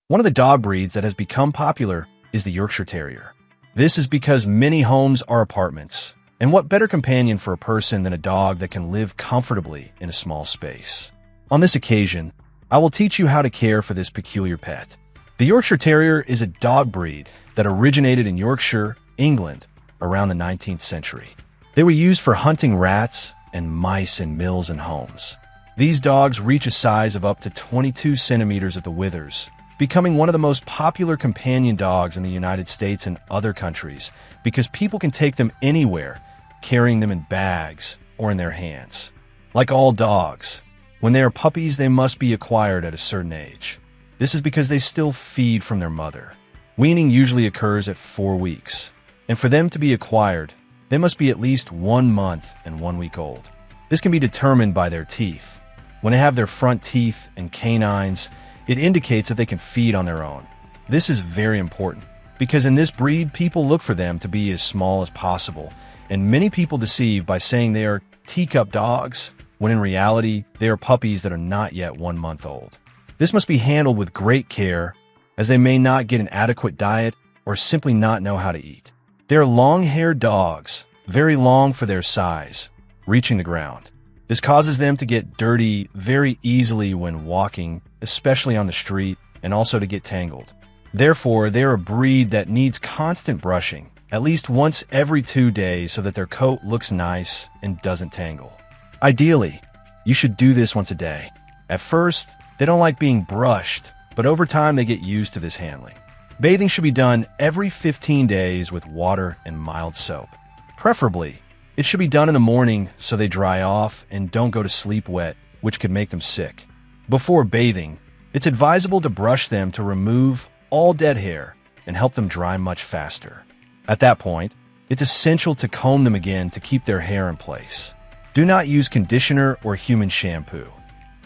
One of the dog breeds that has become popular is the Yorkshire Terrier. This is because many homes are apartments, and what better companion for a person than a dog that can live comfortably in a small space? On this occasion, I will teach you how to care for this peculiar pet. The Yorkshire Terrier is a dog breed that originated in Yorkshire, England, around the 19th century. They were used for hunting rats and mice in mills and homes. These dogs reach a size of up to 22 centimeters at the withers, becoming one of the most popular companion dogs in the United States and other countries because people can take them anywhere, carrying them in bags or in their hands. Like all dogs, when they are puppies, they must be acquired at a certain age. This is because they still feed from their mother. Weaning usually occurs at 4 weeks, and for them to be acquired, they must be at least 1 month and 1 week old. This can be determined by their teeth. When they have their front teeth and canines, it indicates that they can feed on their own. This is very important because in this breed, people look for them to be as small as possible, and many people deceive by saying they are teacup dogs, when in reality, they are puppies that are not yet 1 month old. This must be handled with great care, as they may not get an adequate diet or simply not know how to eat. They are long-haired dogs, very long for their size, reaching the ground. This causes them to get dirty very easily when walking, especially on the street, and also to get tangled. Therefore, they are a breed that needs constant brushing, at least once every 2 days so that their coat looks nice and doesn't tangle. Ideally, you should do this once a day. At first, they don't like being brushed, but over time they get used to this handling. Bathing should be done every 15 days with water and mild soap. Preferably, it should be done in the morning so they dry off and don't go to sleep wet, which could make them sick. Before bathing, it's advisable to brush them to remove all dead hair and help them dry much faster. At that point, it's essential to comb them again to keep their hair in place. Do not use conditioner or human shampoo.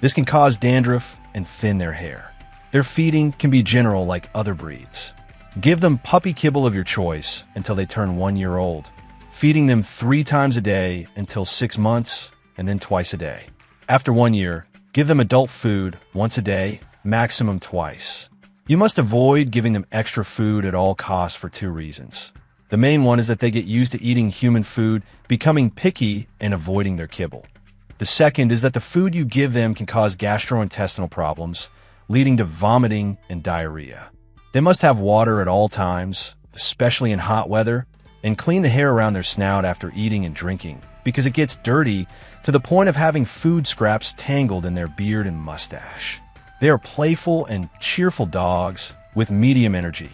This can cause dandruff and thin their hair. Their feeding can be general like other breeds. Give them puppy kibble of your choice until they turn 1 year old, feeding them 3 times a day until 6 months and then twice a day. After 1 year, give them adult food once a day, maximum twice. You must avoid giving them extra food at all costs for 2 reasons. The main one is that they get used to eating human food, becoming picky and avoiding their kibble. The second is that the food you give them can cause gastrointestinal problems, leading to vomiting and diarrhea. They must have water at all times, especially in hot weather, and clean the hair around their snout after eating and drinking, because it gets dirty to the point of having food scraps tangled in their beard and mustache. They are playful and cheerful dogs with medium energy,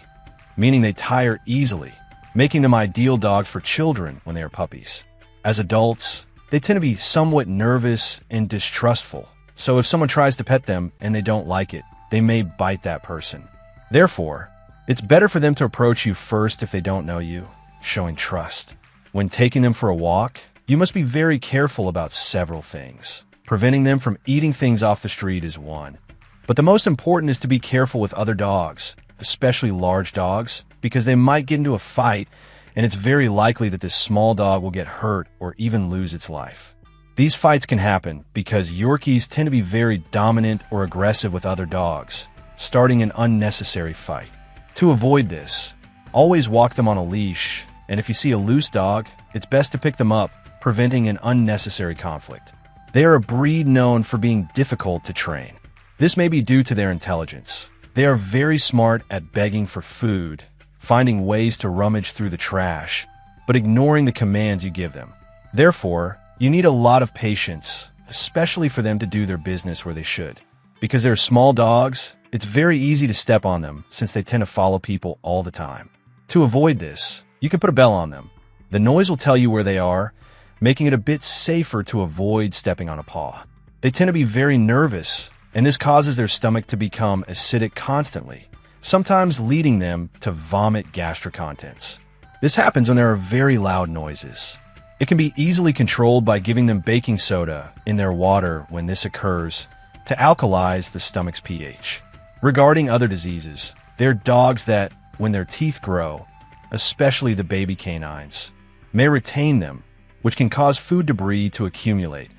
meaning they tire easily, making them ideal dogs for children when they are puppies. As adults, they tend to be somewhat nervous and distrustful, so if someone tries to pet them and they don't like it, they may bite that person. Therefore, it's better for them to approach you first if they don't know you, showing trust. When taking them for a walk, you must be very careful about several things. Preventing them from eating things off the street is one. But the most important is to be careful with other dogs, especially large dogs, because they might get into a fight, and it's very likely that this small dog will get hurt or even lose its life. These fights can happen because Yorkies tend to be very dominant or aggressive with other dogs, starting an unnecessary fight. To avoid this, always walk them on a leash, and if you see a loose dog, it's best to pick them up, preventing an unnecessary conflict. They are a breed known for being difficult to train. This may be due to their intelligence. They are very smart at begging for food, finding ways to rummage through the trash, but ignoring the commands you give them. Therefore, you need a lot of patience, especially for them to do their business where they should. Because they're small dogs, it's very easy to step on them since they tend to follow people all the time. To avoid this, you can put a bell on them. The noise will tell you where they are, making it a bit safer to avoid stepping on a paw. They tend to be very nervous, and this causes their stomach to become acidic constantly, sometimes leading them to vomit gastric contents. This happens when there are very loud noises. It can be easily controlled by giving them baking soda in their water when this occurs to alkalize the stomach's pH. Regarding other diseases, they're dogs that, when their teeth grow, especially the baby canines, may retain them, which can cause food debris to accumulate,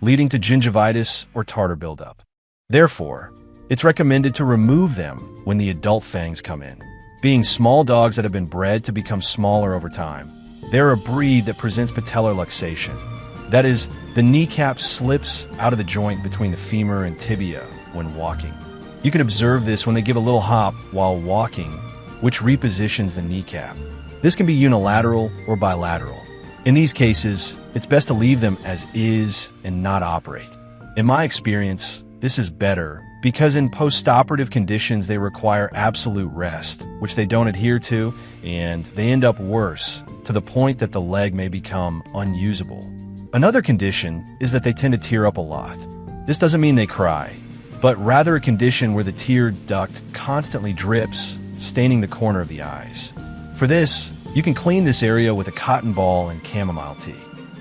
leading to gingivitis or tartar buildup. Therefore, It's recommended to remove them when the adult fangs come in. Being small dogs that have been bred to become smaller over time, they're a breed that presents patellar luxation. That is, the kneecap slips out of the joint between the femur and tibia when walking. You can observe this when they give a little hop while walking, which repositions the kneecap. This can be unilateral or bilateral. In these cases, it's best to leave them as is and not operate. In my experience, this is better because in post-operative conditions they require absolute rest, which they don't adhere to, and they end up worse, to the point that the leg may become unusable. Another condition is that they tend to tear up a lot. This doesn't mean they cry, but rather a condition where the tear duct constantly drips, staining the corner of the eyes. For this, you can clean this area with a cotton ball and chamomile tea.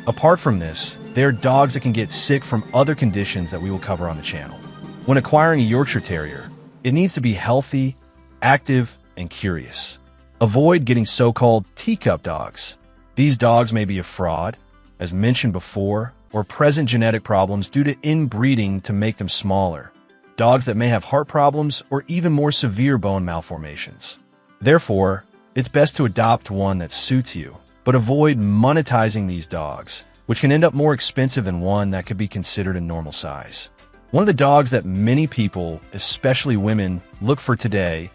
Apart from this, there are dogs that can get sick from other conditions that we will cover on the channel. When acquiring a Yorkshire Terrier, it needs to be healthy, active, and curious. Avoid getting so-called teacup dogs. These dogs may be a fraud, as mentioned before, or present genetic problems due to inbreeding to make them smaller. Dogs that may have heart problems or even more severe bone malformations. Therefore, it's best to adopt one that suits you, but avoid monetizing these dogs, which can end up more expensive than one that could be considered a normal size. One of the dogs that many people, especially women, look for today,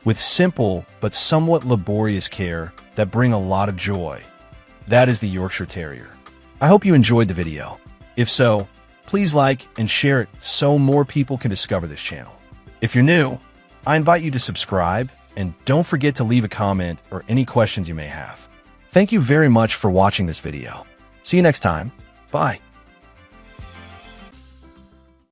with simple but somewhat laborious care that bring a lot of joy, that is the Yorkshire Terrier. I hope you enjoyed the video. If so, please like and share it so more people can discover this channel. If you're new, I invite you to subscribe and don't forget to leave a comment or any questions you may have. Thank you very much for watching this video. See you next time. Bye.